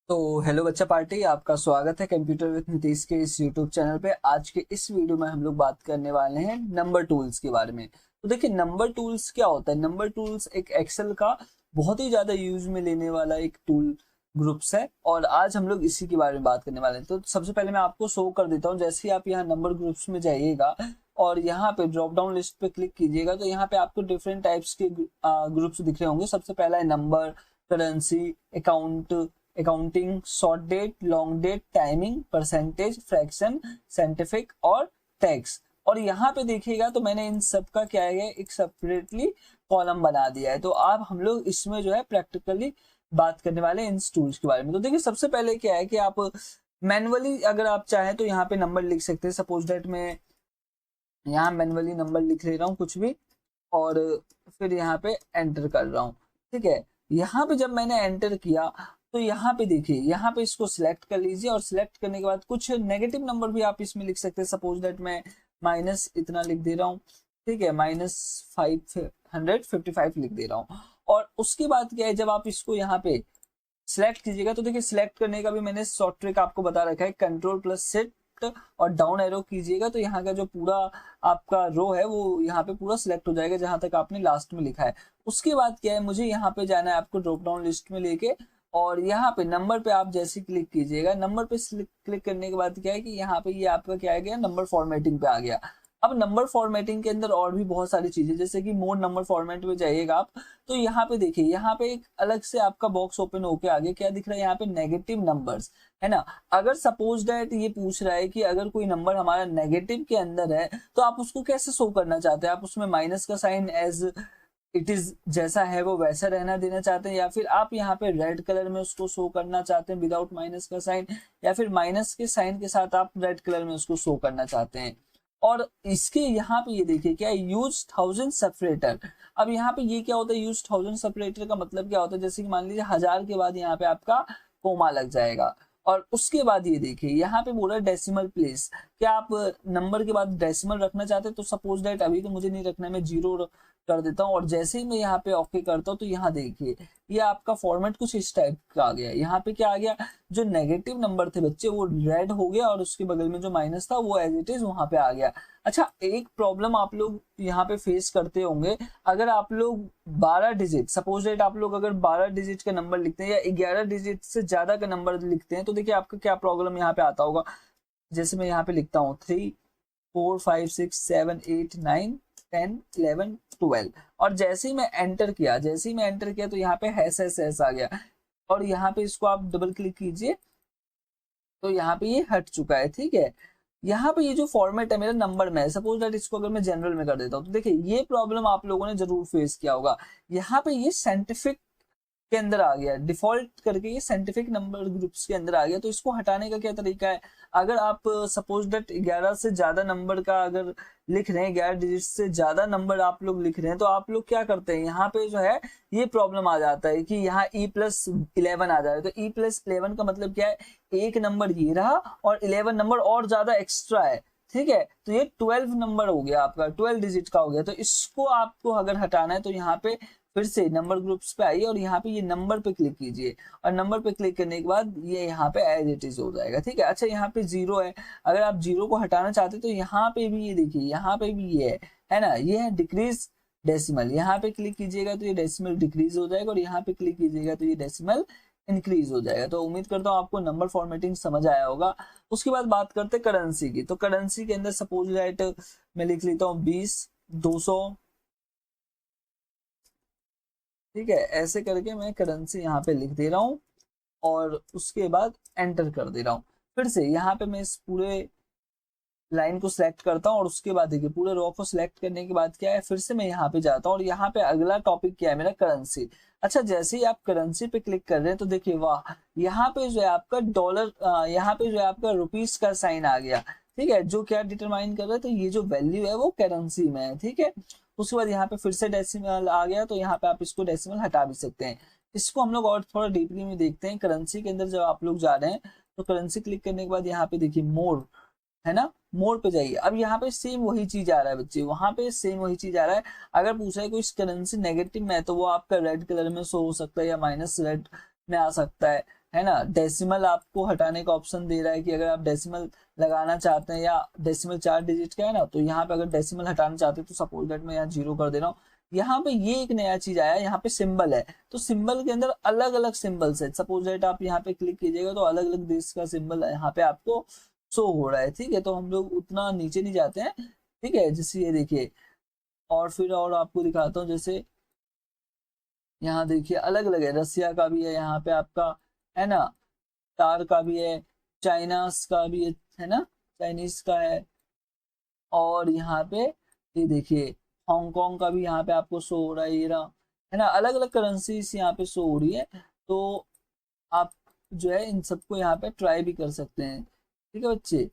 तो हेलो बच्चा पार्टी, आपका स्वागत है कंप्यूटर विद नीतीश के इस यूट्यूब चैनल पे। आज के इस वीडियो में हम लोग बात करने वाले हैं नंबर टूल्स के बारे में। तो देखिए, नंबर टूल्स क्या होता है। नंबर टूल्स एक एक्सेल का बहुत ही ज्यादा यूज में लेने वाला एक टूल ग्रुप्स है, और आज हम लोग इसी के बारे में बात करने वाले हैं। तो सबसे पहले मैं आपको शो कर देता हूँ। जैसे ही आप यहाँ नंबर ग्रुप्स में जाइएगा और यहाँ पे ड्रॉप डाउन लिस्ट पे क्लिक कीजिएगा, तो यहाँ पे आपको डिफरेंट टाइप्स के ग्रुप्स दिख रहे होंगे। सबसे पहला है number, currency, account, accounting, short date, long date, timing, percentage, fraction, scientific और टैक्स। और यहाँ पे देखिएगा तो मैंने इन सब का क्या है, एक सेपरेटली कॉलम बना दिया है। तो आप हम लोग इसमें जो है प्रैक्टिकली बात करने वाले हैं इन टूल्स के बारे में। तो देखिए, सबसे पहले क्या है कि आप मैनुअली अगर आप चाहें तो यहाँ पे नंबर लिख सकते हैं। सपोज डेट में यहाँ मैनुअली नंबर लिख ले रहा हूँ कुछ भी, और फिर यहाँ पे एंटर कर रहा हूँ। ठीक है, यहाँ पे जब मैंने एंटर किया तो यहाँ पे देखिए, यहाँ पे इसको सिलेक्ट कर लीजिए, और सिलेक्ट करने के बाद कुछ नेगेटिव नंबर भी आप इसमें लिख सकते हैं। सपोज दैट मैं माइनस इतना लिख दे रहा हूँ। ठीक है, -555 लिख दे रहा हूँ। और उसके बाद क्या है, जब आप इसको यहाँ पे सिलेक्ट कीजिएगा तो देखिए, सिलेक्ट करने का भी मैंने शॉर्ट ट्रिक आपको बता रखा है। कंट्रोल प्लस शिफ्ट और डाउन एरो कीजिएगा तो यहाँ का जो पूरा आपका रो है वो यहाँ पे पूरा सिलेक्ट हो जाएगा, जहां तक आपने लास्ट में लिखा है। उसके बाद क्या है, मुझे यहाँ पे जाना है आपको ड्रॉप डाउन लिस्ट में लेके, और यहाँ पे नंबर पे आप जैसे क्लिक कीजिएगा, नंबर पे क्लिक करने के बाद क्या है कि यहाँ पे ये आपका क्या आ गया, नंबर फॉर्मेटिंग पे आ गया। अब नंबर फॉर्मेटिंग के अंदर और भी बहुत सारी चीजें, जैसे कि मोर नंबर फॉर्मेट में जाइएगा आप, तो यहाँ पे देखिए, यहाँ पे एक अलग से आपका बॉक्स ओपन होके आगे क्या दिख रहा है, यहाँ पे नेगेटिव नंबर्स है ना। अगर सपोज दैट ये पूछ रहा है कि अगर कोई नंबर हमारा नेगेटिव के अंदर है तो आप उसको कैसे शो करना चाहते हैं। आप उसमें माइनस का साइन एज इट इज जैसा है वो वैसा रहना देना चाहते हैं, या फिर आप यहाँ पे रेड कलर में उसको शो करना चाहते हैं विदाउट माइनस का साइन, या फिर माइनस के साइन के साथ आप रेड कलर में उसको शो करना चाहते हैं। और इसके यहाँ पे ये देखिए क्या है, यूज थाउजेंड सेपरेटर। अब यहाँ पे ये क्या होता है, यूज थाउजेंड सेपरेटर का मतलब क्या होता है, जैसे कि मान लीजिए 1000 के बाद यहाँ पे आपका कोमा लग जाएगा। और उसके बाद ये देखिए, यहाँ पे बोला डेसिमल प्लेस। क्या आप नंबर के बाद डेसिमल रखना चाहते हैं, तो सपोज दैट अभी तो मुझे नहीं रखना है, मैं जीरो कर देता हूँ। और जैसे ही मैं यहाँ पे ओके करता हूँ तो यहाँ देखिए, ये आपका फॉर्मेट कुछ इस टाइप का आ गया। यहाँ पे क्या आ गया, जो नेगेटिव नंबर थे बच्चे वो रेड हो गया, और उसके बगल में जो माइनस था वो एज इट इज वहां पे आ गया। अच्छा, एक प्रॉब्लम आप लोग यहाँ पे फेस करते होंगे, अगर आप लोग 12 डिजिट, सपोज डेट आप लोग अगर 12 डिजिट का नंबर लिखते हैं या 11 डिजिट से ज्यादा का नंबर लिखते हैं, तो देखिए आपका क्या प्रॉब्लम यहाँ पे आता होगा। जैसे मैं यहाँ पे लिखता हूँ 3 4 5 6 7 8 9 10 11 12, और जैसे ही मैं एंटर किया तो यहाँ पे हैश आ गया। और यहाँ पे इसको आप डबल क्लिक कीजिए तो यहाँ पे ये हट चुका है। ठीक है, यहाँ पे ये जो फॉर्मेट है मेरा नंबर में है, सपोज दैट इसको अगर मैं जनरल में कर देता हूँ, तो देखिए ये प्रॉब्लम आप लोगों ने जरूर फेस किया होगा। यहाँ पे ये साइंटिफिक के अंदर आ गया, डिफॉल्ट करके ये साइंटिफिक नंबर ग्रुप्स के अंदर आ गया। तो इसको हटाने का क्या तरीका है, अगर आप सपोज दैट 11 से ज्यादा नंबर का अगर लिख रहे हैं, 11 डिजिट से ज्यादा नंबर आप लोग लिख रहे हैं, तो आप लोग क्या करते हैं, यहाँ पे जो है ये प्रॉब्लम आ जाता है कि यहाँ E+11 आ जाए। तो E+11 का मतलब क्या है, एक नंबर ये रहा और 11 नंबर और ज्यादा एक्स्ट्रा है। ठीक है, तो ये 12 नंबर हो गया आपका, 12 डिजिट का हो गया। तो इसको आपको अगर हटाना है तो यहाँ पे फिर से नंबर ग्रुप्स पे आइए, और यहाँ पे ये नंबर पे क्लिक कीजिए, और नंबर पे क्लिक करने के बाद ये यहाँ पे एज इट इज हो जाएगा। ठीक है, अच्छा यहाँ पे जीरो है, अगर आप जीरो को हटाना चाहते हैं तो यहाँ पे भी ये देखिए, यहाँ पे भी ये है ना, ये है डिक्रीज डेसिमल। यहाँ पे क्लिक कीजिएगा तो ये डेसिमल डिक्रीज हो जाएगा, और यहाँ पे क्लिक कीजिएगा तो ये डेसिमल इंक्रीज हो जाएगा। तो उम्मीद करता हूँ आपको नंबर फॉर्मेटिंग समझ आया होगा। उसके बाद बात करते हैं करेंसी की। तो करेंसी के अंदर सपोज दैट मैं लिख लेता हूँ 20 200। ठीक है, ऐसे करके मैं करेंसी यहाँ पे लिख दे रहा हूँ, और उसके बाद एंटर कर दे रहा हूँ। फिर से यहाँ पे मैं इस पूरे लाइन को सिलेक्ट करता हूँ, और उसके बाद देखिए पूरे रो को सिलेक्ट करने के बाद क्या है, फिर से मैं यहाँ पे जाता हूँ, और यहाँ पे अगला टॉपिक क्या है मेरा, करेंसी। अच्छा, जैसे ही आप करेंसी पे क्लिक कर रहे हैं तो देखिए वाह, यहाँ पे जो है आपका डॉलर, यहाँ पे जो है आपका रुपीस का साइन आ गया। ठीक है, जो क्या डिटरमाइन कर रहा है, तो ये जो वैल्यू है वो करेंसी में है। ठीक है, उसके बाद यहाँ पे फिर से डेसिमल आ गया, तो यहाँ पे आप इसको डेसिमल हटा भी सकते हैं। इसको हम लोग और थोड़ा डीपली में देखते हैं। करेंसी के अंदर जब आप लोग जा रहे हैं तो करेंसी क्लिक करने के बाद यहाँ पे देखिए मोर है ना, मोड पे जाइए। अब यहाँ पे सेम वही चीज आ रहा है बच्चे, वहां पे सेम वही चीज आ रहा है। अगर पूछा है कोई करेंसी नेगेटिव में है तो वो आपका रेड कलर में शो हो सकता है, या माइनस रेड में आ सकता है। है ना। डेसिमल आपको हटाने का ऑप्शन दे रहा है कि अगर आप डेसिमल लगाना चाहते हैं, या डेसिमल 4 डिजिट का है ना, तो यहाँ पे अगर डेसिमल हटाना चाहते हैं तो सपोज दैट मैं यहाँ 0 कर दे रहा हूँ। यहाँ पे ये एक नया चीज आया है, यहाँ पे सिंबल है, तो सिंबल के अंदर अलग अलग सिंबल्स है। सपोज दैट आप यहाँ पे क्लिक कीजिएगा तो अलग अलग देश का सिंबल यहाँ पे आपको शो हो रहा है, ठीक है। तो हम लोग उतना नीचे नहीं जाते हैं, ठीक है। जैसे ये देखिए, और फिर और आपको दिखाता हूँ, जैसे यहाँ देखिए अलग अलग है, रसिया का भी है यहाँ पे आपका, है ना, तार का भी है, चाइनास का भी है ना, चाइनीज का है, और यहाँ पे ये देखिए हांगकांग का भी यहाँ पे आपको शो हो रहा है, ये रहा, है ना। अलग अलग करेंसीज यहाँ पे शो हो रही है, तो आप जो है इन सबको यहाँ पे ट्राई भी कर सकते हैं, ठीक है बच्चे।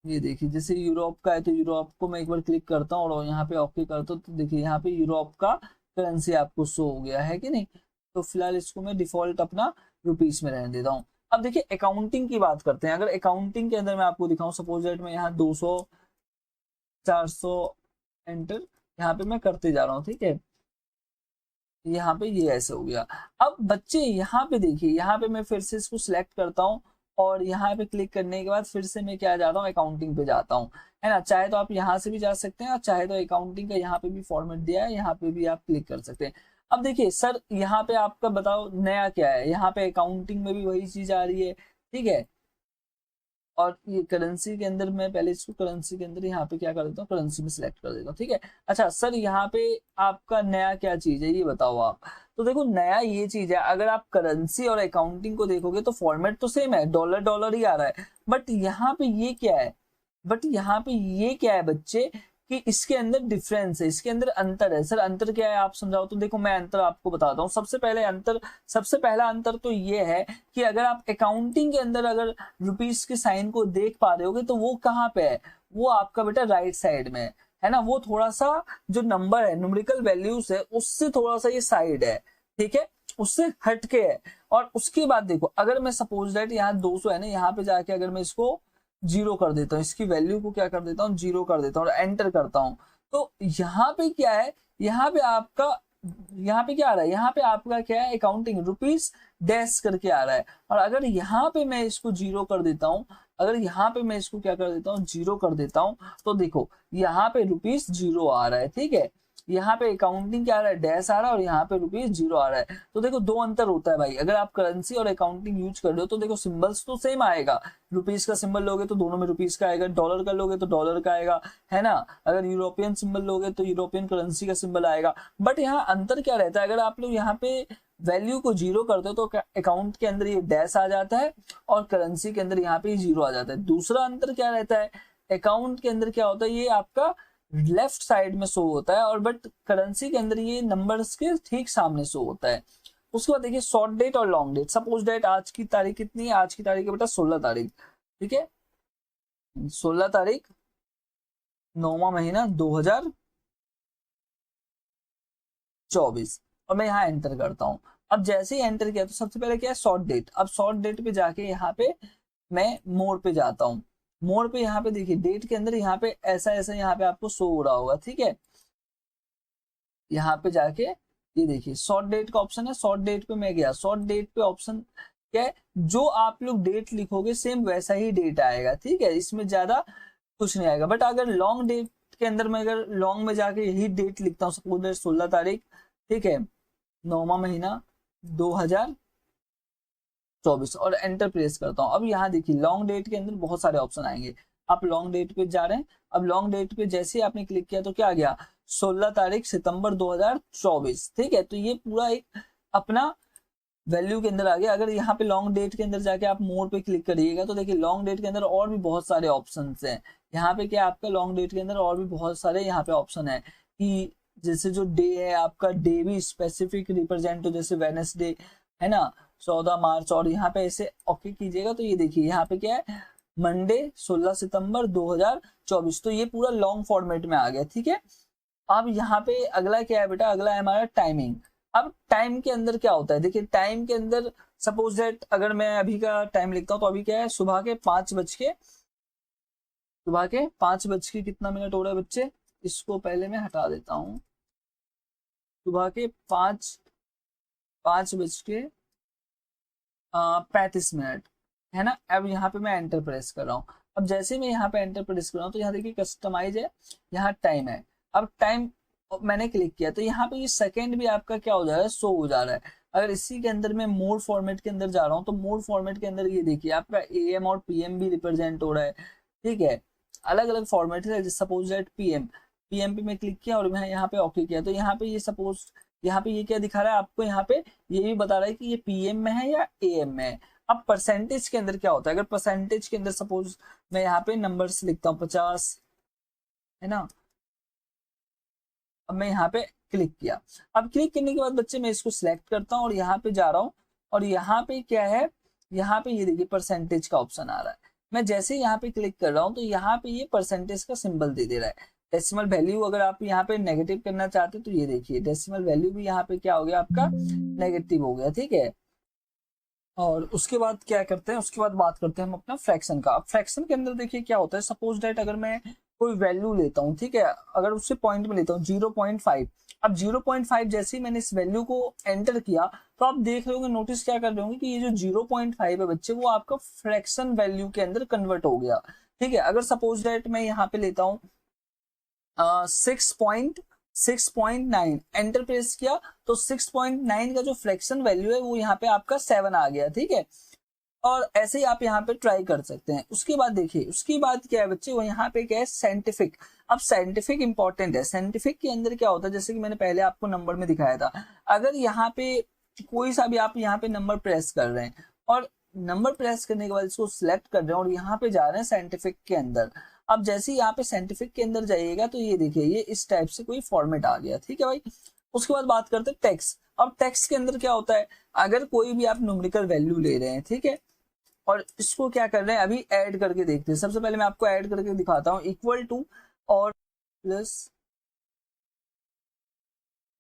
ये देखिए जैसे यूरोप का है, तो यूरोप को मैं एक बार क्लिक करता हूँ और यहाँ पे ओके करता हूँ, तो देखिए यहाँ पे यूरोप का करेंसी आपको शो हो गया है कि नहीं। तो फिलहाल इसको मैं डिफॉल्ट अपना रुपीस में रहने देता हूँ। अब देखिए अकाउंटिंग की बात करते हैं। अगर अकाउंटिंग के अंदर मैं आपको दिखाऊं, सपोज दैट मैं यहाँ 200 400 एंटर यहाँ पे मैं करते जा रहा हूँ, ठीक है। यहाँ पे ये ऐसे हो गया। अब बच्चे यहाँ पे देखिए, यहाँ पे मैं फिर से इसको सिलेक्ट करता हूँ और यहाँ पे क्लिक करने के बाद फिर से मैं क्या जाता हूँ, अकाउंटिंग पे जाता हूँ, है ना। चाहे तो आप यहाँ से भी जा सकते हैं, और चाहे तो अकाउंटिंग का यहाँ पे भी फॉर्मेट दिया है, यहाँ पे भी आप क्लिक कर सकते हैं। अब देखिए सर यहाँ पे आपका बताओ नया क्या है, यहाँ पे अकाउंटिंग में भी वही चीज आ रही है, ठीक है। और ये करेंसी के अंदर मैं पहले इसको करेंसी के अंदर यहाँ पे क्या कर देता हूँ, करेंसी में सिलेक्ट कर देता हूँ, ठीक है। अच्छा सर यहाँ पे आपका नया क्या चीज है ये बताओ आप। तो देखो नया ये चीज है, अगर आप करेंसी और अकाउंटिंग को देखोगे तो फॉर्मेट तो सेम है, डॉलर डॉलर ही आ रहा है, बट यहाँ पे ये क्या है, बट यहाँ पे ये क्या है बच्चे, कि इसके अंदर डिफरेंस है, इसके अंदर अंतर है। सर अंतर क्या है आप समझाओ। तो देखो मैं अंतर आपको बताता हूँ। सबसे पहला अंतर तो ये है कि अगर आप अकाउंटिंग के अंदर अगर रुपीस के साइन को देख पा रहे होगे तो वो कहाँ पे है, वो आपका बेटा राइट साइड में है ना। वो थोड़ा सा जो नंबर है, न्यूमेरिकल वैल्यूज है, उससे थोड़ा सा ये साइड है, ठीक है, उससे हटके है। और उसके बाद देखो अगर मैं सपोज दैट यहाँ 200 है ना, यहाँ पे जाके अगर मैं इसको 0 कर देता हूँ, इसकी वैल्यू को क्या कर देता हूँ, 0 कर देता हूँ और एंटर करता हूँ, तो यहाँ पे क्या है, यहाँ पे आपका, यहाँ पे क्या आ रहा है, यहाँ पे आपका क्या है, अकाउंटिंग रुपीस डैश करके आ रहा है। और अगर यहाँ पे मैं इसको 0 कर देता हूँ, अगर यहाँ पे मैं इसको क्या कर देता हूँ, 0 कर देता हूँ, तो देखो यहाँ पे रुपीस 0 आ रहा है, ठीक है। यहाँ पे अकाउंटिंग क्या आ रहा है, डैश आ रहा है, और यहाँ पे रुपीस 0 आ रहा है। तो देखो दो अंतर होता है भाई, अगर आप करेंसी और अकाउंटिंग यूज कर रहे हो तो देखो सिंबल्स तो सेम आएगा। रुपीस का सिंबल लोगे तो दोनों में रुपीस का आएगा, डॉलर का लोगे तो डॉलर का आएगा, है ना। अगर यूरोपियन सिंबल लोगे तो यूरोपियन करेंसी का सिंबल आएगा। बट यहाँ अंतर क्या रहता है, अगर आप लोग यहाँ पे वैल्यू को 0 करते हो तो अकाउंट के अंदर ये डैश आ जाता है, और करेंसी के अंदर यहाँ पे 0 आ जाता है। दूसरा अंतर क्या रहता है, अकाउंट के अंदर क्या होता है, ये आपका लेफ्ट साइड में शो होता है, और बट करेंसी के अंदर ये नंबर्स के ठीक सामने शो होता है। उसके बाद देखिए शॉर्ट डेट और लॉन्ग डेट। सपोज डेट आज की तारीख कितनी है, आज की तारीख है बेटा 16 तारीख, ठीक है। 16 तारीख 9वां महीना 2024, और मैं यहाँ एंटर करता हूँ। अब जैसे ही एंटर किया तो सबसे पहले क्या है, शॉर्ट डेट। अब शॉर्ट डेट पे जाके यहाँ पे मैं मोर पे जाता हूँ। मोर पे यहाँ पे देखिए डेट के अंदर यहाँ पे ऐसा ऐसा यहाँ पे आपको शो हो रहा होगा, ठीक है। यहाँ पे जाके ये देखिए शॉर्ट डेट का ऑप्शन है, शॉर्ट डेट पे मैं गया, शॉर्ट डेट पे ऑप्शन क्या है, जो आप लोग डेट लिखोगे सेम वैसा ही डेट आएगा, ठीक है, इसमें ज्यादा कुछ नहीं आएगा। बट अगर लॉन्ग डेट के अंदर मैं अगर लॉन्ग में जाके यही डेट लिखता हूँ, सपोज 16 तारीख, ठीक है, 9वां महीना 2024, और एंटर प्रेस करता हूँ। अब यहाँ देखिए लॉन्ग डेट के अंदर बहुत सारे ऑप्शन आएंगे, आप लॉन्ग डेट पे जा रहे हैं। अब लॉन्ग डेट पे जैसे ही आपने क्लिक किया तो क्या आ गया, 16 तारीख सितंबर 2024, ठीक है। तो ये पूरा एक अपना वैल्यू के अंदर आ गया। अगर यहाँ पे लॉन्ग डेट के अंदर जाके आप मोर पे क्लिक करिएगा तो देखिए लॉन्ग डेट के अंदर और भी बहुत सारे ऑप्शन हैं। यहाँ पे क्या आपका लॉन्ग डेट के अंदर और भी बहुत सारे यहाँ पे ऑप्शन है, कि जैसे जो डे है आपका, डे भी स्पेसिफिक रिप्रेजेंट हो, जैसे वेडनेसडे है ना 14 मार्च, और यहाँ पे ऐसे ओके कीजिएगा तो ये देखिए यहाँ पे क्या है, मंडे 16 सितंबर 2024। तो ये पूरा लॉन्ग फॉर्मेट में आ गया, ठीक है। अब यहाँ पे अगला क्या है बेटा, अगला है हमारा टाइमिंग। अब टाइम के अंदर क्या होता है, देखिए टाइम के अंदर सपोज दैट अगर मैं अभी का टाइम लिखता हूँ तो अभी क्या है, सुबह के 5 बज के कितना मिनट हो रहा है बच्चे, इसको पहले मैं हटा देता हूँ। सुबह के 5 बज के 35 मिनट, है ना। अब यहाँ पे मैं एंटर प्रेस कर रहा हूँ। अब जैसे मैं यहाँ पे एंटर प्रेस कर रहा हूँ तो यहाँ देखिए कस्टमाइज है, यहाँ टाइम है। अब टाइम मैंने क्लिक किया तो यहाँ पे ये सेकंड भी आपका क्या हो जा रहा है, शो हो जा रहा है। अगर इसी के अंदर मैं मोड फॉर्मेट के अंदर जा रहा हूँ तो मोड फॉर्मेट के अंदर ये देखिए आपका AM और PM भी रिप्रेजेंट हो रहा है, ठीक है। अलग अलग फॉर्मेट है, सपोज दैट PM पे मैं क्लिक किया और मैं यहाँ पे ओके किया तो यहाँ पे ये सपोज यहाँ पे ये क्या दिखा रहा है आपको, यहाँ पे ये भी बता रहा है कि ये PM में है या AM में है। अब परसेंटेज के अंदर क्या होता है, अगर परसेंटेज के अंदर सपोज मैं यहाँ पे नंबर्स लिखता हूँ 50, है ना। अब मैं यहाँ पे क्लिक किया। अब क्लिक करने के बाद बच्चे मैं इसको सिलेक्ट करता हूँ और यहाँ पे जा रहा हूँ और यहाँ पे क्या है, यहाँ पे ये देखिए परसेंटेज का ऑप्शन आ रहा है। मैं जैसे यहाँ पे क्लिक कर रहा हूँ तो यहाँ पे ये परसेंटेज का सिंबल दे रहा है। डेसिमल वैल्यू अगर आप यहाँ पे नेगेटिव करना चाहते हो तो ये देखिए डेसिमल वैल्यू भी यहाँ पे क्या हो गया आपका, नेगेटिव हो गया, ठीक है। और उसके बाद क्या करते हैं, उसके बाद बात करते हैं हम अपना फ्रैक्शन का। अब फ्रैक्शन के अंदर देखिए क्या होता है, सपोज दैट अगर मैं कोई वैल्यू लेता हूँ, ठीक है, अगर उससे पॉइंट में लेता हूँ 0.5। अब 0.5 जैसे ही मैंने इस वैल्यू को एंटर किया तो आप देख रहे होंगे, नोटिस क्या कर रहे होंगे कि ये जो 0.5 है बच्चे वो आपका फ्रैक्शन वैल्यू के अंदर कन्वर्ट हो गया, ठीक है। अगर सपोज दैट मैं यहाँ पे लेता हूँ 6.9 एंटर प्रेस किया तो 6.9 का जो फ्रैक्शन वैल्यू है वो यहाँ पे आपका 7 आ गया, ठीक है। और ऐसे ही आप यहाँ पे ट्राई कर सकते हैं। उसके बाद देखिए उसके बाद क्या है बच्चे, वो यहाँ पे क्या है, साइंटिफिक। अब साइंटिफिक इंपॉर्टेंट है। साइंटिफिक के अंदर क्या होता है, जैसे कि मैंने पहले आपको नंबर में दिखाया था, अगर यहाँ पे कोई सा भी आप यहाँ पे नंबर प्रेस कर रहे हैं और नंबर प्रेस करने के बाद इसको सिलेक्ट कर रहे हैं और यहाँ पे जा रहे हैं साइंटिफिक के अंदर। अब जैसे ही यहाँ पे साइंटिफिक के अंदर जाइएगा तो ये देखिए ये इस टाइप से कोई फॉर्मेट आ गया, ठीक है भाई। उसके बाद बात करते हैं टेक्स्ट। अब टेक्स्ट के अंदर क्या होता है, अगर कोई भी आप न्यूमेरिकल वैल्यू ले रहे हैं, ठीक है, और इसको क्या कर रहे हैं अभी ऐड करके देखते हैं। सबसे पहले मैं आपको ऐड करके दिखाता हूँ, इक्वल टू और प्लस,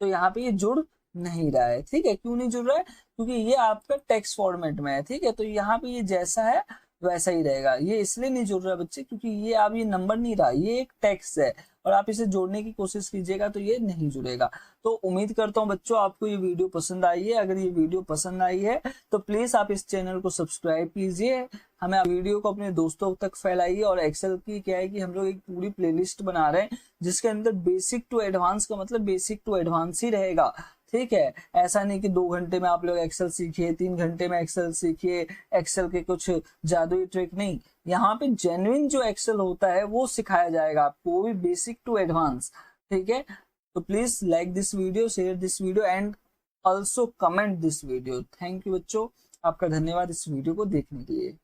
तो यहाँ पे ये जुड़ नहीं रहा है, ठीक है। क्यों नहीं जुड़ रहा है, क्योंकि ये आपका टेक्स्ट फॉर्मेट में है, ठीक है। तो यहाँ पे ये जैसा है वैसा ही रहेगा। ये इसलिए नहीं जुड़ रहा बच्चे क्योंकि ये अब ये नंबर नहीं रहा, ये एक टेक्स्ट है और आप इसे जोड़ने की कोशिश कीजिएगा तो ये नहीं जुड़ेगा। तो उम्मीद करता हूँ बच्चों आपको ये वीडियो पसंद आई है। अगर ये वीडियो पसंद आई है तो प्लीज आप इस चैनल को सब्सक्राइब कीजिए, हमें वीडियो को अपने दोस्तों तक फैलाइए। और एक्सेल की क्या है कि हम लोग एक पूरी प्लेलिस्ट बना रहे हैं जिसके अंदर बेसिक टू एडवांस का मतलब बेसिक टू एडवांस ही रहेगा, ठीक है। ऐसा नहीं कि 2 घंटे में आप लोग एक्सेल सीखिए, 3 घंटे में एक्सेल सीखिए, एक्सेल के कुछ जादुई ट्रिक नहीं। यहाँ पे जेन्युइन जो एक्सेल होता है वो सिखाया जाएगा आपको, वो भी बेसिक टू एडवांस, ठीक है। तो please like this video, share this video and also comment this video. Thank you बच्चों, आपका धन्यवाद इस वीडियो को देखने के लिए।